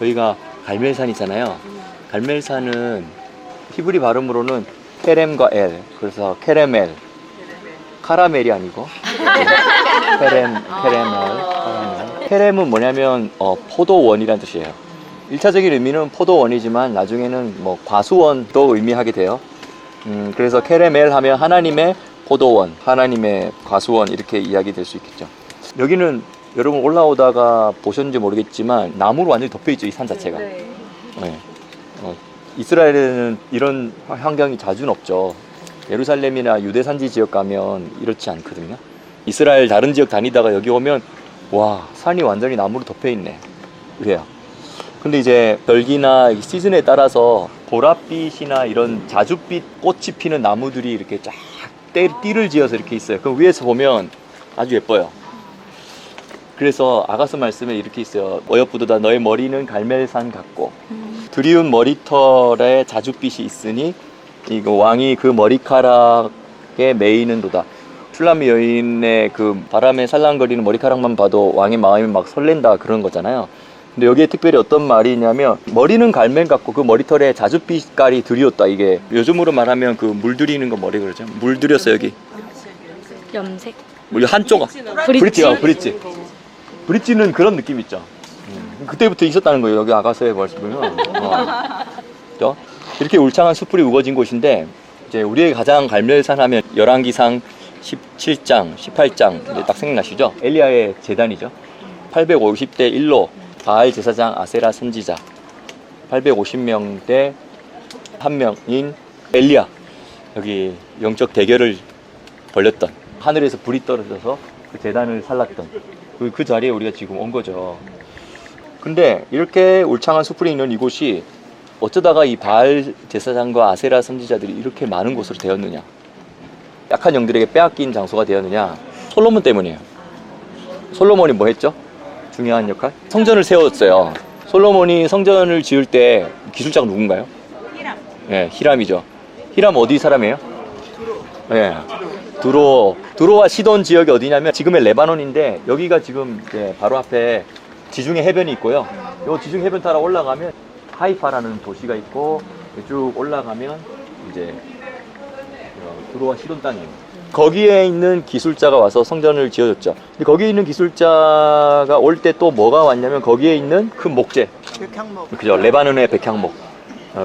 여기가 갈멜산이잖아요. 갈멜산은 히브리 발음으로는 케렘과 엘, 그래서 케레멜, 카라멜이 아니고 케레멜, 카라멜. 케렘은 뭐냐면 포도원이라는 뜻이에요. 1차적인 의미는 포도원이지만 나중에는 뭐 과수원도 의미하게 돼요. 그래서 케레멜 하면 하나님의 포도원, 하나님의 과수원 이렇게 이야기될 수 있겠죠. 여기는 여러분 올라오다가 보셨는지 모르겠지만 나무로 완전히 덮여있죠, 이 산 자체가. 네. 이스라엘에는 이런 환경이 자주는 없죠. 예루살렘이나 유대 산지 지역 가면 이렇지 않거든요. 이스라엘 다른 지역 다니다가 여기 오면 와, 산이 완전히 나무로 덮여있네, 그래요. 근데 이제 절기나 시즌에 따라서 보랏빛이나 이런 자줏빛 꽃이 피는 나무들이 이렇게 쫙 띠를 지어서 이렇게 있어요. 그 위에서 보면 아주 예뻐요. 그래서 아가서 말씀에 이렇게 있어요. 어여쁘도다 너의 머리는 갈멜산 같고 드리운 머리털에 자줏빛이 있으니 이거 왕이 그 머리카락에 매이는도다. 슐라미 여인의 그 바람에 살랑거리는 머리카락만 봐도 왕의 마음이 막 설렌다 그런 거잖아요. 근데 여기에 특별히 어떤 말이냐면 머리는 갈멜 같고 그 머리털에 자줏빛깔이 들이었다. 이게 요즘으로 말하면 그 물들이는 거 뭐래 그러죠? 물들였어 여기. 염색. 한쪽 브릿지. 브릿지는 그런 느낌 있죠. 그때부터 있었다는 거예요. 여기 아가서에 말씀보면. 그렇죠? 이렇게 울창한 숲풀이 우거진 곳인데 이제 우리의 가장 갈멜산 하면 열왕기상 17장, 18장 딱 생각나시죠? 엘리야의 제단이죠. 850대 1로 바알 제사장 아세라 선지자 850명 대 한 명인 엘리야, 여기 영적 대결을 벌였던, 하늘에서 불이 떨어져서 그 제단을 살랐던 그 자리에 우리가 지금 온 거죠. 근데 이렇게 울창한 숲풀이 있는 이곳이 어쩌다가 이 바알 제사장과 아세라 선지자들이 이렇게 많은 곳으로 되었느냐, 약한 영들에게 빼앗긴 장소가 되었느냐? 솔로몬 때문이에요. 솔로몬이 뭐 했죠? 중요한 역할? 성전을 세웠어요. 솔로몬이 성전을 지을 때 기술자가 누군가요? 히람. 네, 히람이죠. 히람 어디 사람이에요? 네, 두로와 시돈 지역이 어디냐면 지금의 레바논인데 여기가 지금 바로 앞에 지중해 해변이 있고요. 이 지중해 해변 따라 올라가면 하이파라는 도시가 있고 쭉 올라가면 이제 두로와 시돈 땅이에요. 거기에 있는 기술자가 와서 성전을 지어줬죠. 근데 거기에 있는 기술자가 올 때 또 뭐가 왔냐면 거기에 있는 큰 목재. 백향목. 그죠. 레바논의 백향목.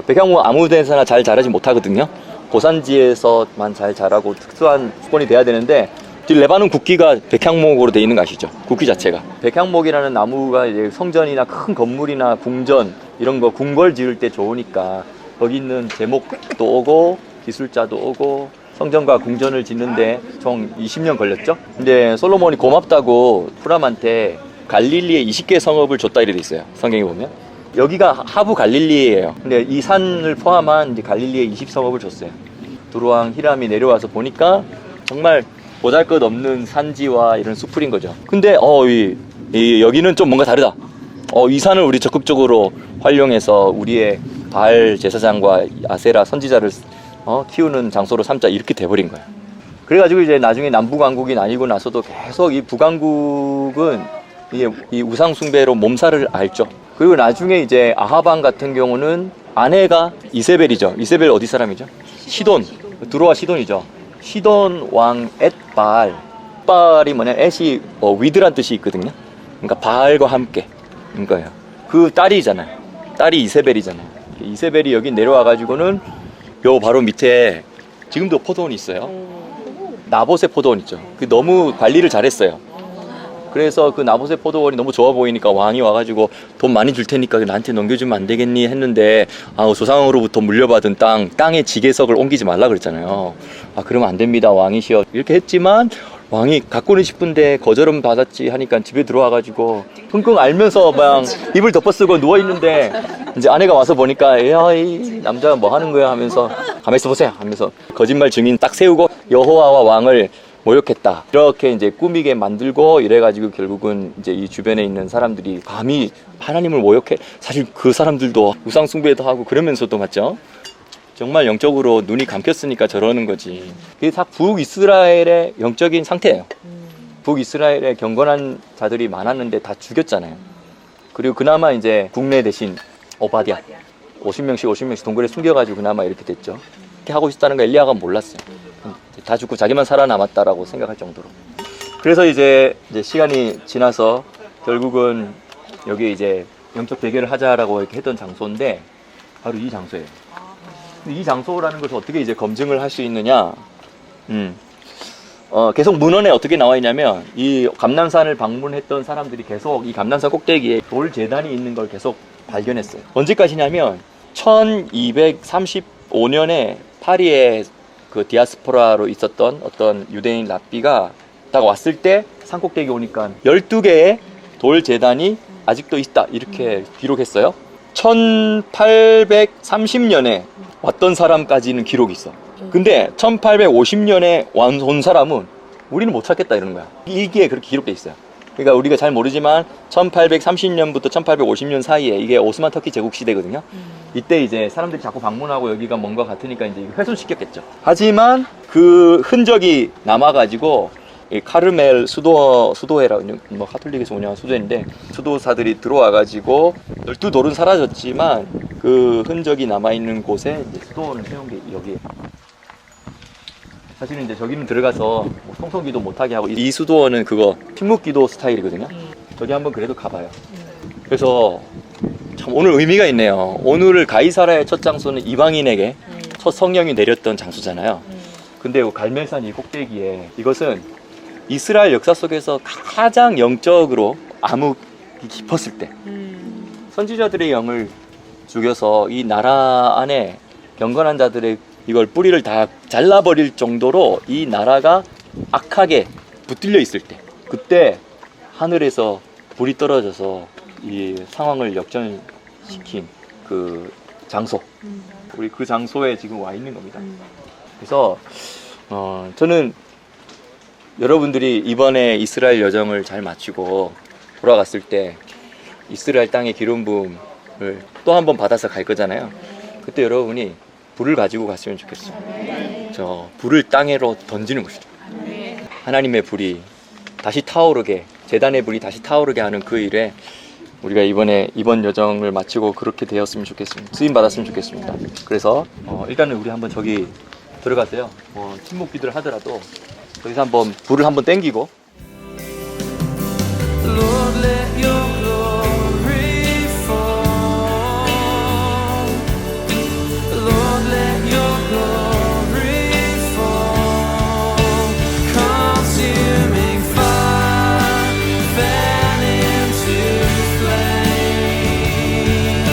백향목 아무 데서나 잘 자라지 못하거든요. 고산지에서만 잘 자라고 특수한 수건이 돼야 되는데 레바논 국기가 백향목으로 되어 있는 거 아시죠? 국기 자체가. 백향목이라는 나무가 이제 성전이나 큰 건물이나 궁전 이런 거 궁궐 지을 때 좋으니까 거기 있는 제목도 오고 기술자도 오고 성전과 궁전을 짓는데 총 20년 걸렸죠. 근데 솔로몬이 고맙다고 후람한테 갈릴리에 20개 성읍을 줬다 이래 돼 있어요. 성경에 보면. 여기가 하부 갈릴리예요. 근데 이 산을 포함한 이제 갈릴리에 20성읍을 줬어요. 두로왕 히람이 내려와서 보니까 정말 보잘것없는 산지와 이런 숲풀인 거죠. 근데 여기는 좀 뭔가 다르다. 이 산을 우리 적극적으로 활용해서 우리의 바알 제사장과 아세라 선지자를 키우는 장소로 삼자, 이렇게 돼버린 거예요. 그래가지고 이제 나중에 남북왕국이 나뉘고 나서도 계속 이 북왕국은 이 우상숭배로 몸살을 앓죠. 그리고 나중에 이제 아하방 같은 경우는 아내가 이세벨이죠. 이세벨 어디 사람이죠? 시돈, 두로와 시돈이죠. 시돈 왕 엣바알. 바알이 뭐냐, 엣이 위드란 뜻이 있거든요. 그러니까 바알과 함께 인 거예요. 그 딸이잖아요. 딸이 이세벨이잖아요. 이세벨이 여기 내려와가지고는 요 바로 밑에 지금도 포도원이 있어요. 나봇의 포도원 있죠. 그 너무 관리를 잘했어요. 그래서 그 나봇의 포도원이 너무 좋아 보이니까 왕이 와가지고 돈 많이 줄 테니까 나한테 넘겨주면 안 되겠니 했는데, 조상으로부터 물려받은 땅의 지계석을 옮기지 말라 그랬잖아요. 그러면 안 됩니다, 왕이시여. 이렇게 했지만 왕이 갖고는 싶은데 거절은 받았지 하니까 집에 들어와가지고 끙끙 앓면서 막 입을 덮어쓰고 누워있는데 이제 아내가 와서 보니까 야, 이 남자가 뭐 하는 거야 하면서 가만히 있어 보세요 하면서 거짓말 증인 딱 세우고 여호와와 왕을 모욕했다, 이렇게 이제 꾸미게 만들고 이래가지고 결국은 이제 이 주변에 있는 사람들이 감히 하나님을 모욕해? 사실 그 사람들도 우상 숭배도 하고 그러면서도 맞죠? 정말 영적으로 눈이 감겼으니까 저러는 거지. 그게 다 북이스라엘의 영적인 상태예요. 북이스라엘에 경건한 자들이 많았는데 다 죽였잖아요. 그리고 그나마 이제 국내 대신 오바댜 50명씩 동굴에 숨겨가지고 그나마 이렇게 됐죠. 이렇게 하고 있다는 거 엘리야가 몰랐어요. 다 죽고 자기만 살아남았다라고 생각할 정도로. 그래서 이제 시간이 지나서 결국은 여기 이제 영적 대결을 하자라고 이렇게 했던 장소인데 바로 이 장소예요. 근데 이 장소라는 것을 어떻게 이제 검증을 할 수 있느냐? 계속 문헌에 어떻게 나와 있냐면 이 감람산을 방문했던 사람들이 계속 이 감람산 꼭대기에 돌 제단이 있는 걸 계속 발견했어요. 언제까지냐면 1235년에 파리에 그 디아스포라로 있었던 어떤 유대인 랍비가 딱 왔을 때 산꼭대기 오니까 12개의 돌 제단이 아직도 있다 이렇게 기록했어요. 1830년에 왔던 사람까지는 기록이 있어. 근데 1850년에 온 사람은 우리는 못 찾겠다 이러는 거야. 이게 그렇게 기록돼 있어요. 그러니까 우리가 잘 모르지만 1830년부터 1850년 사이에 이게 오스만 터키 제국 시대거든요. 이때 이제 사람들이 자꾸 방문하고 여기가 뭔가 같으니까 이제 훼손시켰겠죠. 하지만 그 흔적이 남아가지고 이 카르멜 수도회라고 뭐 카톨릭에서 운영한 수도인데 수도사들이 들어와가지고 12돌은 사라졌지만 그 흔적이 남아있는 곳에 이제 수도원을 세운 게 여기에. 사실은 이제 저기는 들어가서 뭐 성성기도 못하게 하고 이 수도원은 그거 침묵기도 스타일이거든요. 저기 한번 그래도 가봐요. 그래서 참 오늘 의미가 있네요. 오늘 가이사라의 첫 장소는 이방인에게 첫 성령이 내렸던 장소잖아요. 근데 갈멜산 이 꼭대기에 이것은 이스라엘 역사 속에서 가장 영적으로 암흑이 깊었을 때 선지자들의 영을 죽여서 이 나라 안에 경건한 자들의 이걸 뿌리를 다 잘라버릴 정도로 이 나라가 악하게 붙들려 있을 때 그때 하늘에서 불이 떨어져서 이 상황을 역전시킨 그 장소 우리 그 장소에 지금 와 있는 겁니다. 그래서 저는 여러분들이 이번에 이스라엘 여정을 잘 마치고 돌아갔을 때 이스라엘 땅의 기름 부음을 또 한 번 받아서 갈 거잖아요. 그때 여러분이 불을 가지고 갔으면 좋겠어요. 저 불을 땅으로 던지는 것이죠. 하나님의 불이 다시 타오르게 제단의 불이 다시 타오르게 하는 그 일에 우리가 이번 여정을 마치고 그렇게 되었으면 좋겠습니다. 쓰임 받았으면 좋겠습니다. 그래서 일단은 우리 한번 저기 들어가세요. 뭐 침묵 기도를 하더라도 여기서 한번 불을 한번 땡기고 Lord, let your glory fall. Lord, let your glory fall. Consuming fire, fan into flame.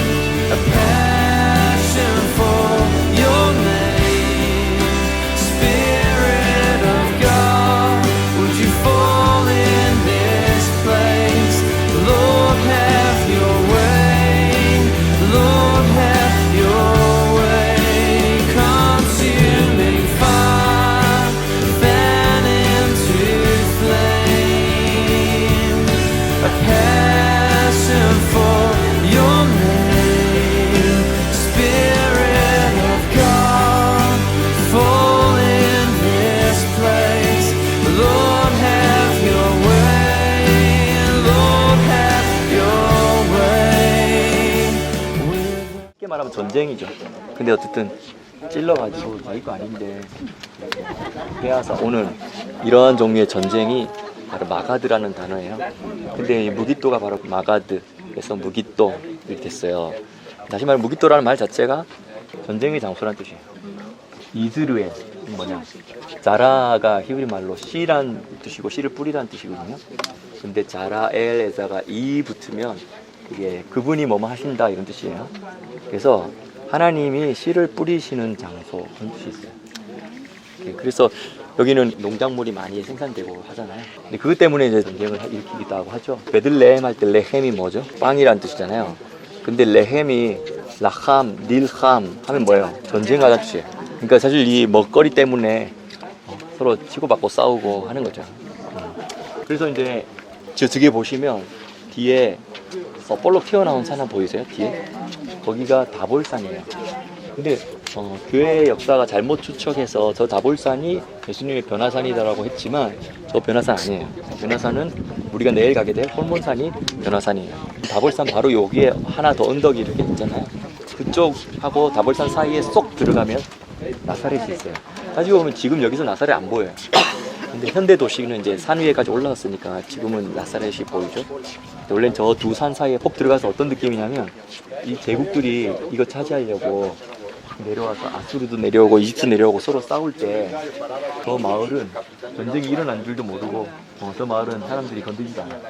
A passion for your name. Spirit of God, would you fall in this place? Lord, have your way. Lord, have your way. Consuming fire, fan into flame. A passion for your name. Spirit of God, fall in this place. Lord, have your way. Lord, have your way. 쉽게 말하면 전쟁이죠. 근데 어쨌든 찔러가지고 자기 거 아닌데 해야사 오는 이러한 종류의 전쟁이 바로 마가드라는 단어예요. 근데 이 무기또가 바로 마가드 그래서 무기또 이렇게 됐어요. 다시 말해 무기또라는 말 자체가 전쟁의 장소라는 뜻이에요. 이스르엘 뭐냐 자라가 히브리 말로 씨란 뜻이고 씨를 뿌리라는 뜻이거든요. 근데 자라엘에다가 이 붙으면 이게 그분이 뭐뭐 하신다 이런 뜻이에요. 그래서 하나님이 씨를 뿌리시는 장소 그런 뜻이 있어요. 그래서 여기는 농작물이 많이 생산되고 하잖아요. 근데 그것 때문에 이제 전쟁을 일으키기도 하고 하죠. 베들레헴 할 때 레헴이 뭐죠? 빵이라는 뜻이잖아요. 근데 레헴이 라함, 닐함 하면 뭐예요? 전쟁하다는 뜻이에요. 그러니까 사실 이 먹거리 때문에 서로 치고받고 싸우고 하는 거죠. 그래서 이제 저 뒤에 보시면 뒤에 볼록 튀어나온 산 보이세요? 뒤에? 거기가 다볼산이에요. 근데 교회의 역사가 잘못 추측해서 저 다볼산이 예수님의 변화산이다라고 했지만 저 변화산 아니에요. 변화산은 우리가 내일 가게 될 홀몬산이 변화산이에요. 다볼산 바로 여기에 하나 더 언덕이 이렇게 있잖아요. 그쪽하고 다볼산 사이에 쏙 들어가면 나사렛이 있어요. 따지고 보면 지금 여기서 나사렛 안 보여요. 근데 현대 도시는 이제 산 위에까지 올라갔으니까 지금은 나사렛이 보이죠. 원래는 저 두 산 사이에 폭 들어가서 어떤 느낌이냐면 이 제국들이 이거 차지하려고 내려와서 아수르도 내려오고 이집트 내려오고 서로 싸울 때 저 마을은 전쟁이 일어난 줄도 모르고 저 마을은 사람들이 건드리지도 않아요.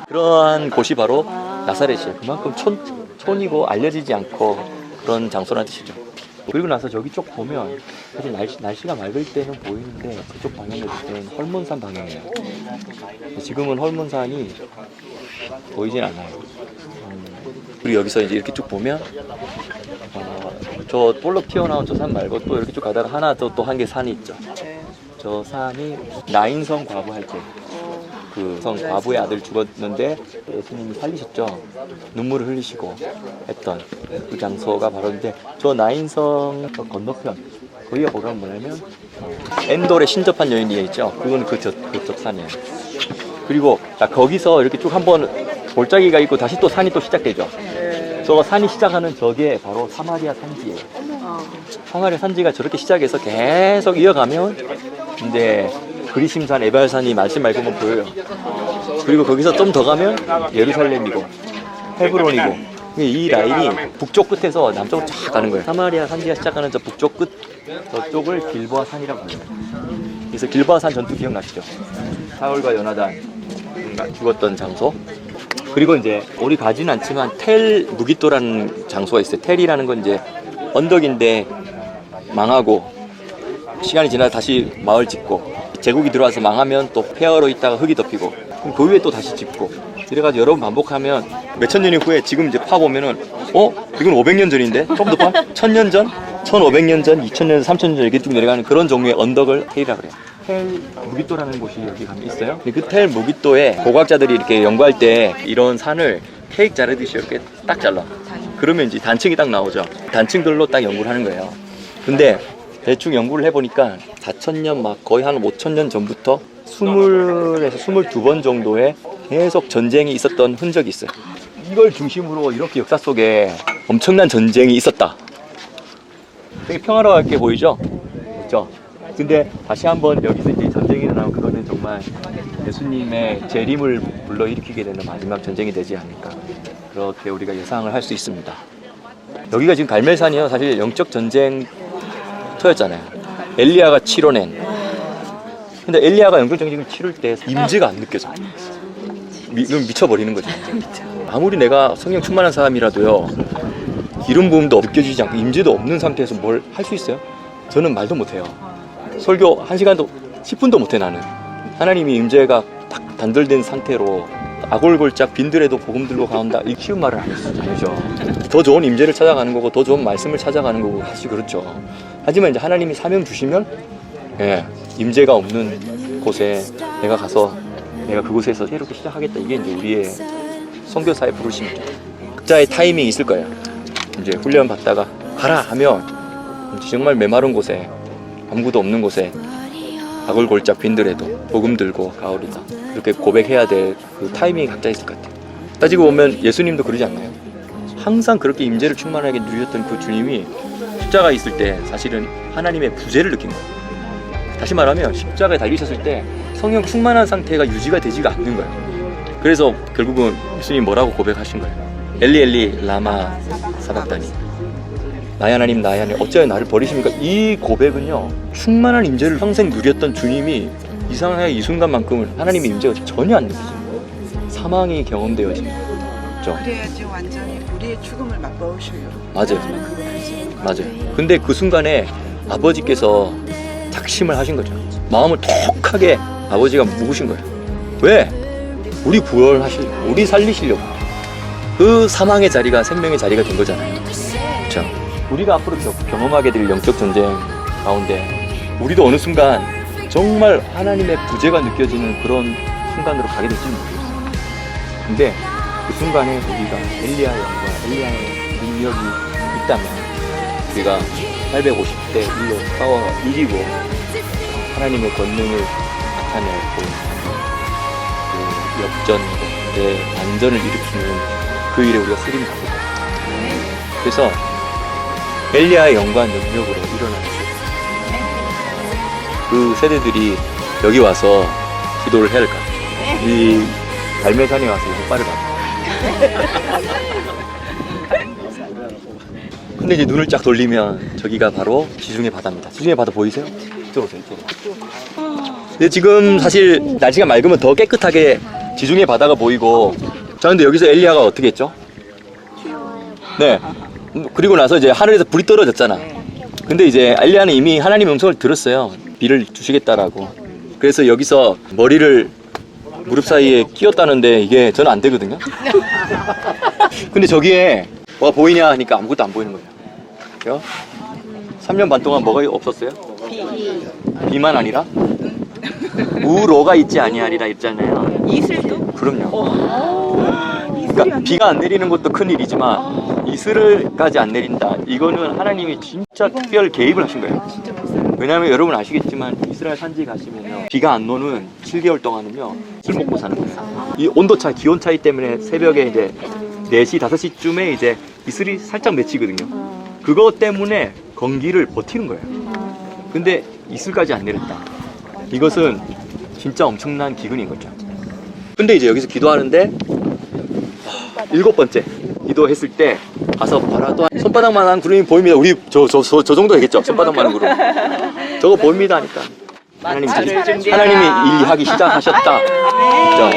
그러한 곳이 바로 나사렛이에요. 그만큼 촌이고 알려지지 않고 그런 장소라는 뜻이죠. 그리고 나서 저기 쪽 보면 사실 날씨가 맑을 때는 보이는데 그쪽 방향을 볼 때는 헐몬산 방향이에요. 지금은 헐몬산이 보이진 않아요. 그리고 여기서 이제 이렇게 쭉 보면 저 볼록 튀어나온 저 산 말고 또 이렇게 쭉 가다가 하나 또 한 개 산이 있죠. 저 산이 나인성 과부 할 때 그 성 과부의 아들 죽었는데 예수님이 살리셨죠. 눈물을 흘리시고 했던 그 장소가 바로인데 저 나인성 건너편 거기가 뭐냐면 엔돌에 신접한 여인이 있죠. 그건 그쪽 산이에요. 그리고 자, 거기서 이렇게 쭉 한번 골짜기가 있고 다시 또 산이 또 시작되죠. 저 산이 시작하는 저게 바로 사마리아 산지예요. 사마리아 산지가 저렇게 시작해서 계속 이어가면 이제 그리심산 에발산이 말씀 말고 보여요. 그리고 거기서 좀 더 가면 예루살렘이고 헤브론이고 이 라인이 북쪽 끝에서 남쪽으로 쫙 가는 거예요. 사마리아 산지가 시작하는 저 북쪽 끝 저쪽을 길보아 산이라고 해요. 그래서 길보아 산 전투 기억나시죠? 사울과 요나단 죽었던 장소. 그리고 이제 우리 가지는 않지만 텔 무기또라는 장소가 있어요. 텔이라는 건 이제 언덕인데 망하고 시간이 지나서 다시 마을 짓고 제국이 들어와서 망하면 또 폐허로 있다가 흙이 덮이고 그럼 그 위에 또 다시 짓고 이래가지고 여러 번 반복하면 몇천 년 후에 지금 이제 파보면은 이건 500년 전인데 조금 더 파? 1000년 전? 1500년 전? 2000년, 3000년 전 이렇게 쭉 내려가는 그런 종류의 언덕을 텔이라고 그래요. 텔 무기또라는 곳이 여기 가면 있어요. 그 텔 무기또에 고고학자들이 이렇게 연구할 때 이런 산을 케이크 자르듯이 이렇게 딱 잘라. 그러면 이제 단층이 딱 나오죠. 단층들로 딱 연구를 하는 거예요. 근데 대충 연구를 해보니까 4000년 막 거의 한 5000년 전부터 20에서 22번 정도의 계속 전쟁이 있었던 흔적이 있어요. 이걸 중심으로 이렇게 역사 속에 엄청난 전쟁이 있었다. 되게 평화로웠게 보이죠? 그렇죠? 근데 다시 한번 여기서 이제 전쟁이 일어나면 그거는 정말 예수님의 재림을 불러일으키게 되는 마지막 전쟁이 되지 않을까. 그렇게 우리가 예상을 할 수 있습니다. 여기가 지금 갈멜산이요. 사실 영적 전쟁터였잖아요. 엘리야가 치러낸. 근데 엘리야가 영적 전쟁을 치를 때 임재가 안 느껴져. 미쳐버리는 거죠. 아무리 내가 성령 충만한 사람이라도요. 기름 부음도 느껴지지 않고 임재도 없는 상태에서 뭘 할 수 있어요? 저는 말도 못해요. 설교 1시간도 10분도 못해 나는. 하나님이 임재가 딱 단절된 상태로 아골골짝 빈들에도 복음 들고 가온다 이 쉬운 말을 아니죠. 더 좋은 임재를 찾아가는 거고 더 좋은 말씀을 찾아가는 거고 사실 그렇죠. 하지만 이제 하나님이 사명 주시면 임재가 없는 곳에 내가 가서 내가 그곳에서 새롭게 시작하겠다. 이게 이제 우리의 선교사의 부르심이죠. 각자의 타이밍이 있을 거예요. 이제 훈련 받다가 가라 하면 정말 메마른 곳에 아무것도 없는 곳에 아골골짝 빈들에도 복음 들고 가오리다. 그렇게 고백해야 될 그 타이밍이 각자 있을 것 같아요. 따지고 보면 예수님도 그러지 않나요? 항상 그렇게 임재를 충만하게 누렸던 그 주님이 십자가에 있을 때 사실은 하나님의 부재를 느낀 거예요. 다시 말하면 십자가에 달리셨을 때 성령 충만한 상태가 유지가 되지가 않는 거예요. 그래서 결국은 예수님 뭐라고 고백하신 거예요? 엘리 엘리 라마 사박다니, 나의 하나님 나의 하나님 어찌하여 나를 버리십니까? 이 고백은요 충만한 임재를 평생 누렸던 주님이 이상하게 이 순간만큼은 하나님의 임재가 전혀 안 느껴져요. 사망이 경험되어지는 거죠. 그래야지 완전히 우리의 죽음을 맛보셔요. 맞아요. 근데 그 순간에 아버지께서 작심을 하신 거죠. 마음을 톡하게 아버지가 묵으신 거예요. 왜? 우리 구원하시려고, 우리 살리시려고. 그 사망의 자리가 생명의 자리가 된 거잖아요. 그렇죠? 우리가 앞으로 경험하게 될 영적 전쟁 가운데 우리도 어느 순간 정말 하나님의 부재가 느껴지는 그런 순간으로 가게 될지는 모르겠어요. 근데 그 순간에 우리가 엘리야의 영광, 엘리야의 능력이 있다면 우리가 850대 1로 싸워 이기고 하나님의 권능을 나타내고 그 역전의 반전을 일으키는 그 일에 우리가 쓰임 받거든요. 그래서 엘리야의 영광 능력으로 일어나는 그 세대들이 여기 와서 기도를 해야 할 것 같아요. 이 갈매산에 와서 효과를 받는. 근데 이제 눈을 쫙 돌리면 저기가 바로 지중해 바다입니다. 지중해 바다 보이세요? 이쪽으로 오세요, 이쪽으로. 근데 지금 사실 날씨가 맑으면 더 깨끗하게 지중해 바다가 보이고. 자, 근데 여기서 엘리야가 어떻게 했죠? 네. 그리고 나서 이제 하늘에서 불이 떨어졌잖아. 근데 이제 엘리야는 이미 하나님의 음성을 들었어요. 비를 주시겠다라고. 그래서 여기서 머리를 무릎 사이에 끼웠다는데 이게 저는 안 되거든요. 근데 저기에 뭐가 보이냐 하니까 아무것도 안 보이는 거예요. 그죠? 3년 반 동안 뭐가 없었어요? 비만 아니라 우로가 있지 아니하리라 있잖아요. 이슬도? 그럼요. 그러니까 비가 안 내리는 것도 큰 일이지만 이슬까지 안 내린다. 이거는 하나님이 진짜 특별 개입을 하신 거예요. 왜냐하면 여러분 아시겠지만 이스라엘 산지 가시면요, 비가 안 오는 7개월 동안은요 술 먹고 사는 거예요. 이 온도차, 기온 차이 때문에 새벽에 이제 4시, 5시쯤에 이제 이슬이 살짝 맺히거든요. 그거 때문에 건기를 버티는 거예요. 근데 이슬까지 안 내렸다. 이것은 진짜 엄청난 기근인 거죠. 근데 이제 여기서 기도하는데 7번째 기도했을 때 가서 봐라도 손바닥만한 구름이 보입니다. 우리 저 정도 되겠죠? 손바닥만한 구름. 저거 보입니다 하니까 하나님이 일하기 시작하셨다. 그죠?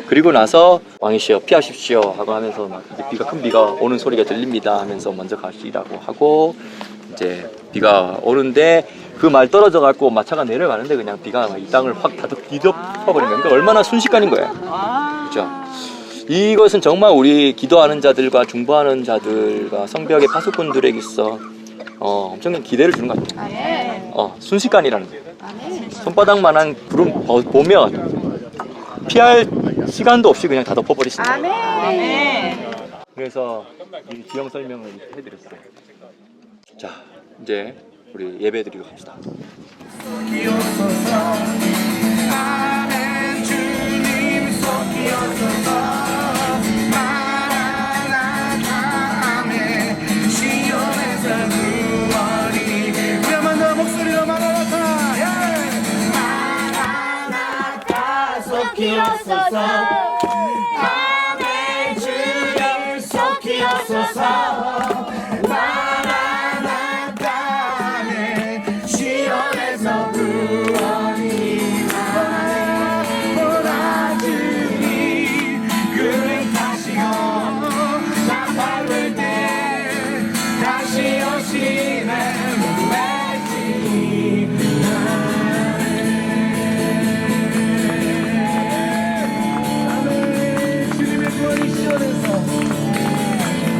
그리고 나서 왕이시여 피하십시오 하고 하면서 막 이제 비가 큰 비가 오는 소리가 들립니다 하면서 먼저 가시라고 하고 이제 비가 오는데 그 말 떨어져 갖고 마차가 내려가는데 그냥 비가 이 땅을 확 뒤덮어버린 거예요. 그러니까 얼마나 순식간인 거예요. 그렇죠? 이것은 정말 우리 기도하는 자들과 중보하는 자들과 성벽의 파수꾼들에게 있어 엄청난 기대를 주는 것 같아요. 순식간이라는 거예요. 손바닥만한 구름 보면 피할 시간도 없이 그냥 다 덮어버리신다. 그래서 이 기형 설명을 해드렸어요. 자, 이제 우리 예배 드리고 갑시다. 속히옵소서 아멘 주님 속히옵소서 마라나타 아멘 시온에서 구원이 나오라 주님 그를 타시고 나 밟을 때 다시 오시네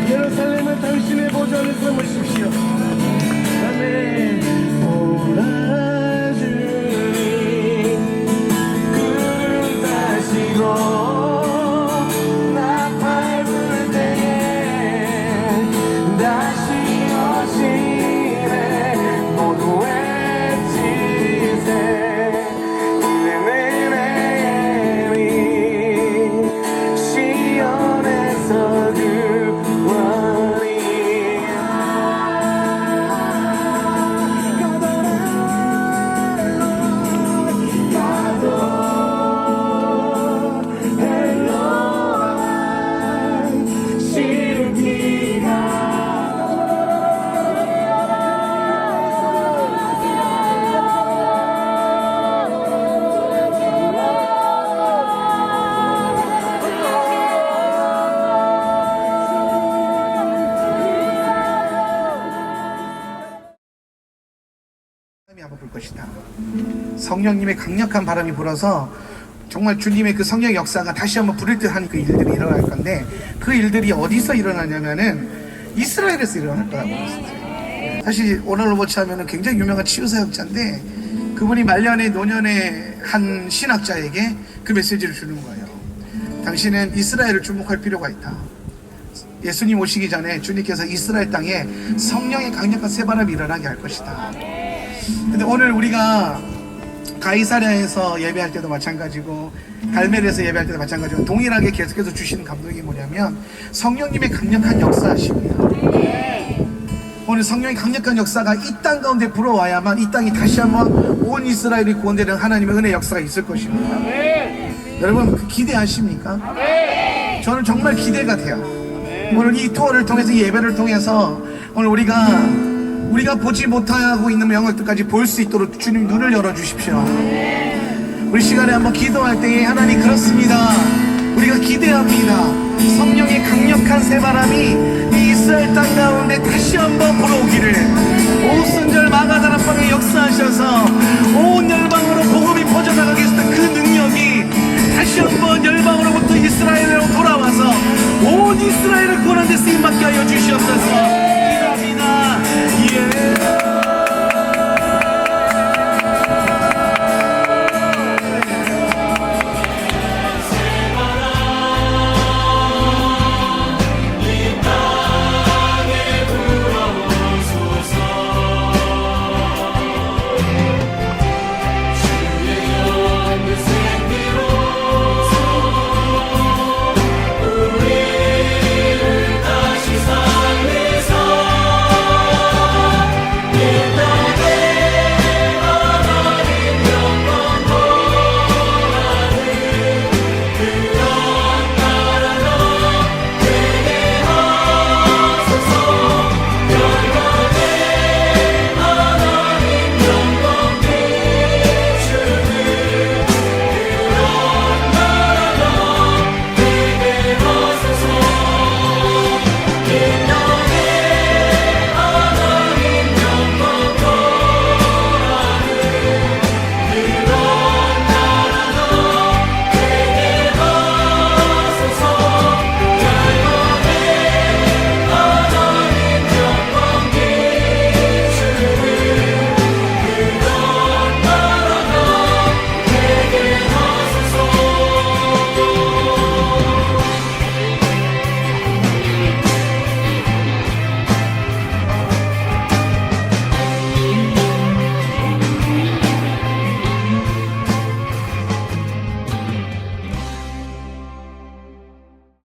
예루살렘은 당신의 보좌를 삼으십시오. 아멘. 오라 주님 구름 타시고 나 밟을 때에 다시 오시네 모두 외치세 이레네리 시온에서 한번 볼 것이다. 성령님의 강력한 바람이 불어서 정말 주님의 그 성령 역사가 다시 한번 부를 듯한 그 일들이 일어날 건데 그 일들이 어디서 일어나냐면은 이스라엘에서 일어날 거라고 했어요. 사실 오늘 로버츠 하면은 굉장히 유명한 치유사역자인데 그분이 말년에 노년의 한 신학자에게 그 메시지를 주는 거예요. 당신은 이스라엘을 주목할 필요가 있다. 예수님 오시기 전에 주님께서 이스라엘 땅에 성령의 강력한 새바람이 일어나게 할 것이다. 근데 오늘 우리가 가이사랴에서 예배할 때도 마찬가지고 갈멜에서 예배할 때도 마찬가지고 동일하게 계속해서 주시는 감동이 뭐냐면 성령님의 강력한 역사하십니다. 오늘 성령의 강력한 역사가 이 땅 가운데 불어와야만 이 땅이 다시 한번 온 이스라엘이 구원되는 하나님의 은혜 역사가 있을 것입니다. 여러분 기대하십니까? 저는 정말 기대가 돼요. 오늘 이 투어를 통해서 이 예배를 통해서 오늘 우리가 보지 못하고 있는 영역들까지 볼 수 있도록 주님 눈을 열어주십시오. 우리 시간에 한번 기도할 때에 하나님 그렇습니다. 우리가 기대합니다. 성령의 강력한 새바람이 이 이스라엘 땅 가운데 다시 한번 불어오기를 오순절 마가다락방에 역사하셔서 온 열방으로 복음이 퍼져나가게 했던 그 능력이 다시 한번 열방으로부터 이스라엘로 돌아와서 온 이스라엘을 구원한 데 쓰임